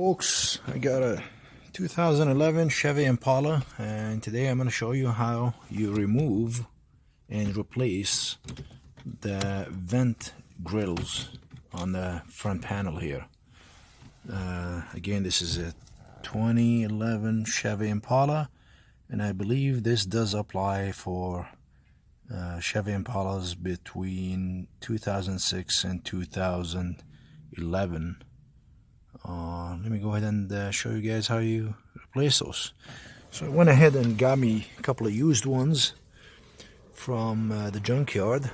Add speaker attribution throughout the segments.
Speaker 1: Folks, I got a 2011 Chevy Impala, and today I'm going to show you how you remove and replace the vent grills on the front panel here. Again, this is a 2011 Chevy Impala, and I believe this does apply for Chevy Impalas between 2006 and 2011. Let me go ahead and show you guys how you replace those. So I went ahead and got me a couple of used ones from the junkyard,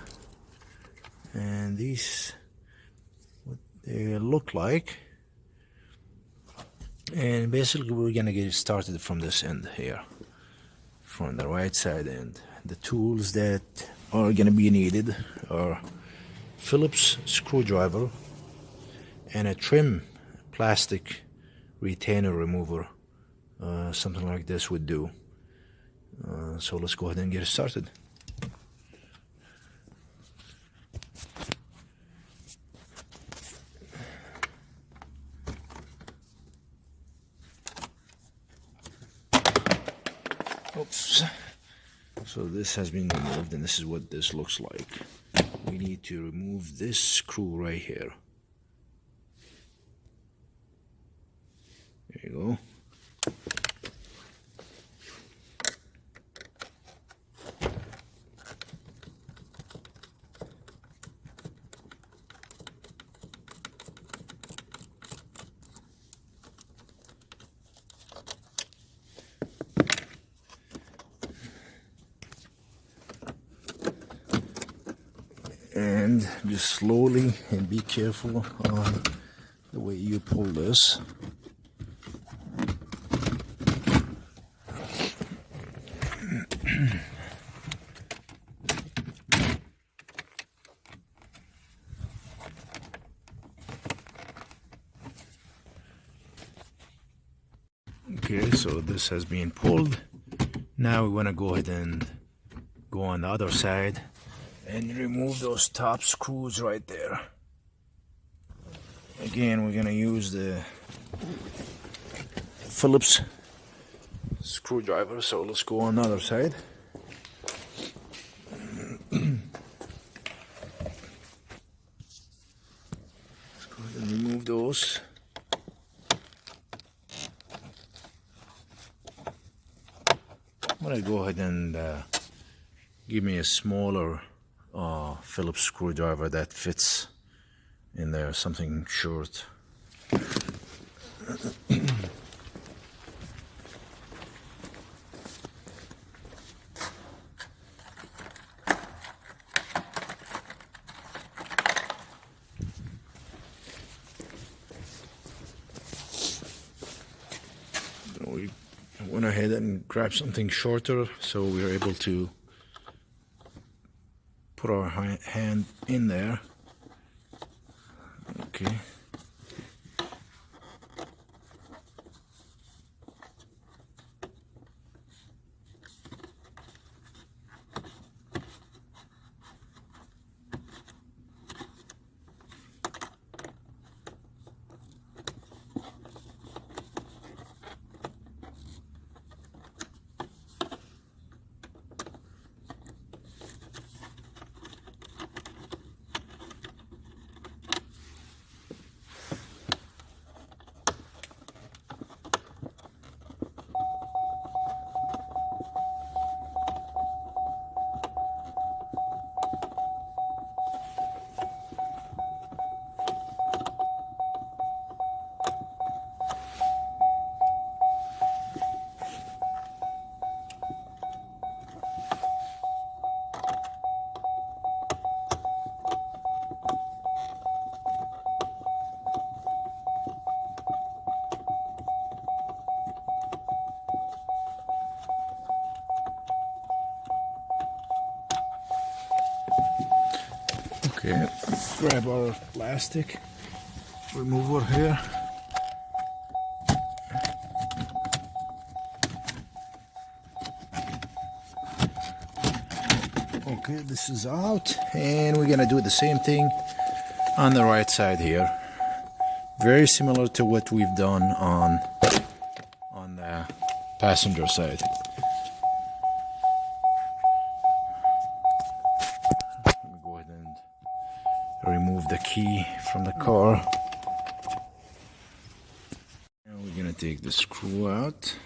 Speaker 1: and these what they look like. And basically we're gonna get started from this end here, from the right side end. The tools that are gonna be needed are Phillips screwdriver and a trim plastic retainer remover. Something like this would do. So let's go ahead and get it started. Oops. So this has been removed, and this is what this looks like. We need to remove this screw right here. There you go. And just slowly and be careful on the way you pull this. Okay, so this has been pulled. Now we want to go ahead and go on the other side and remove those top screws right there. Again, we're going to use the Phillips screwdriver, so let's go on the other side. Let's go ahead and remove those. I'm going to go ahead and give me a smaller Phillips screwdriver that fits in there, something short. We went ahead and grabbed something shorter, so we were able to put our hand in there. Okay. Okay, grab our plastic remover here. Okay, this is out, and we're gonna do the same thing on the right side here. Very similar to what we've done on the passenger side. Let me go ahead and remove the key from the car. Now we're gonna take the screw out.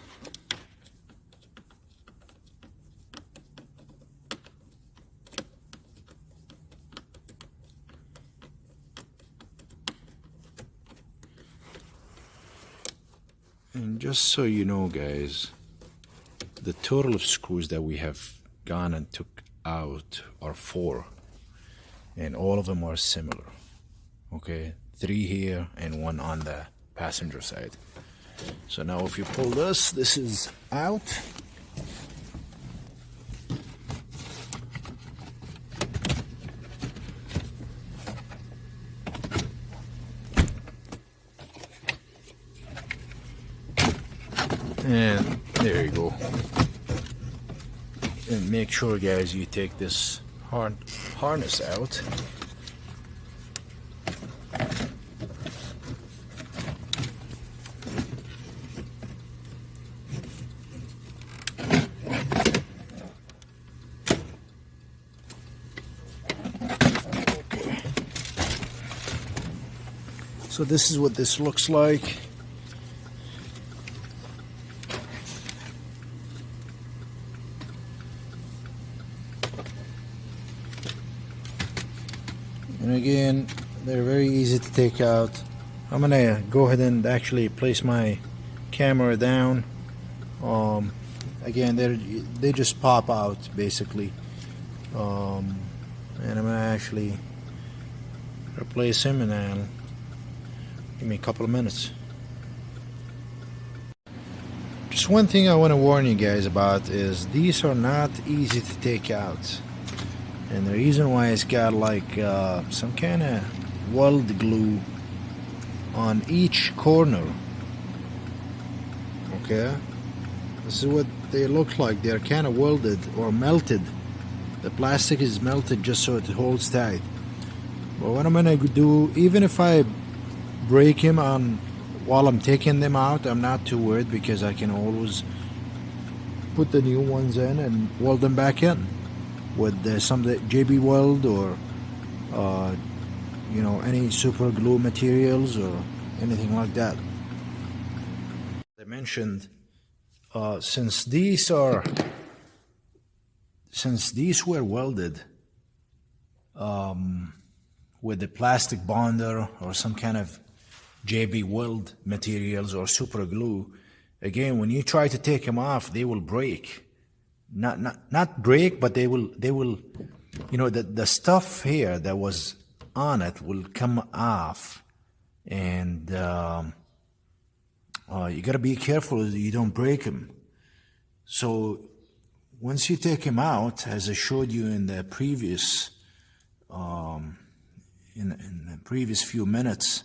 Speaker 1: And just so you know, guys, the total of screws that we have gone and took out are 4, and all of them are similar. Okay, 3 here and 1 on the passenger side. So now if you pull this is out. And there you go. And make sure, guys, you take this harness out. Okay. So this is what this looks like. And again, they're very easy to take out. I'm gonna go ahead and actually place my camera down. Again, they just pop out basically, and I'm gonna actually replace him, and then give me a couple of minutes. Just one thing I want to warn you guys about is these are not easy to take out. And the reason why it's got like some kind of weld glue on each corner. Okay, this is what they look like. They're kind of welded or melted. The plastic is melted just so it holds tight. But what I'm gonna do, even if I break him on while I'm taking them out, I'm not too worried, because I can always put the new ones in and weld them back in with some JB Weld or you know, any super glue materials or anything like that. As I mentioned, since these were welded with the plastic bonder or some kind of JB Weld materials or super glue, again, when you try to take them off, they will break. Not break, but they will, you know, the stuff here that was on it will come off, and you gotta be careful that you don't break them. So once you take them out, as I showed you in the previous in the previous few minutes,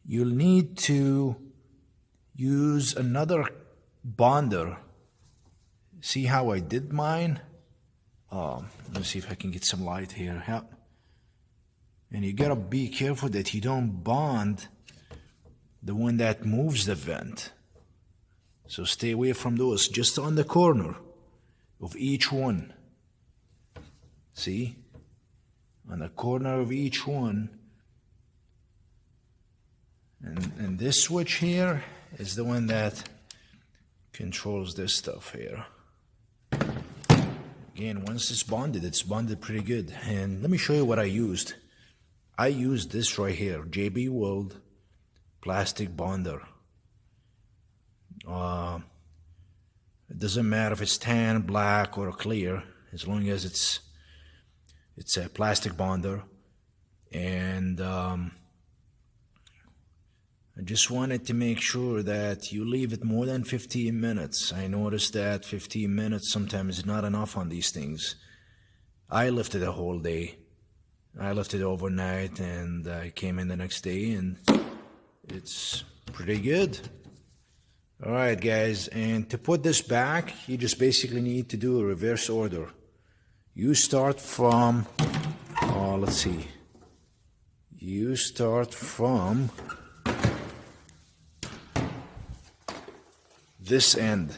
Speaker 1: you'll need to use another bonder. See how I did mine? Let me see if I can get some light here. And you gotta be careful that you don't bond the one that moves the vent. So stay away from those, just on the corner of each one. See? On the corner of each one. And this switch here is the one that controls this stuff here. Again, once it's bonded pretty good. And let me show you what I used. I used this right here, JB Weld plastic bonder. It doesn't matter if it's tan, black, or clear, as long as it's a plastic bonder. And I just wanted to make sure that you leave it more than 15 minutes. I noticed that 15 minutes sometimes is not enough on these things. I left it a whole day. I left it overnight, and I came in the next day, and it's pretty good. Alright guys, and to put this back, you just basically need to do a reverse order. You start from, let's see. You start from this end.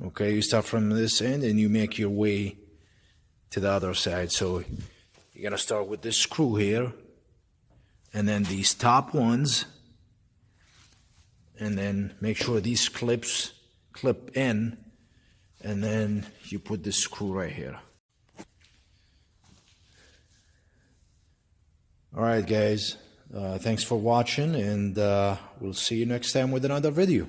Speaker 1: Okay, you start from this end and you make your way to the other side. So you're gonna start with this screw here, and then these top ones, and then make sure these clips clip in, and then you put this screw right here. Alright guys, thanks for watching, and we'll see you next time with another video.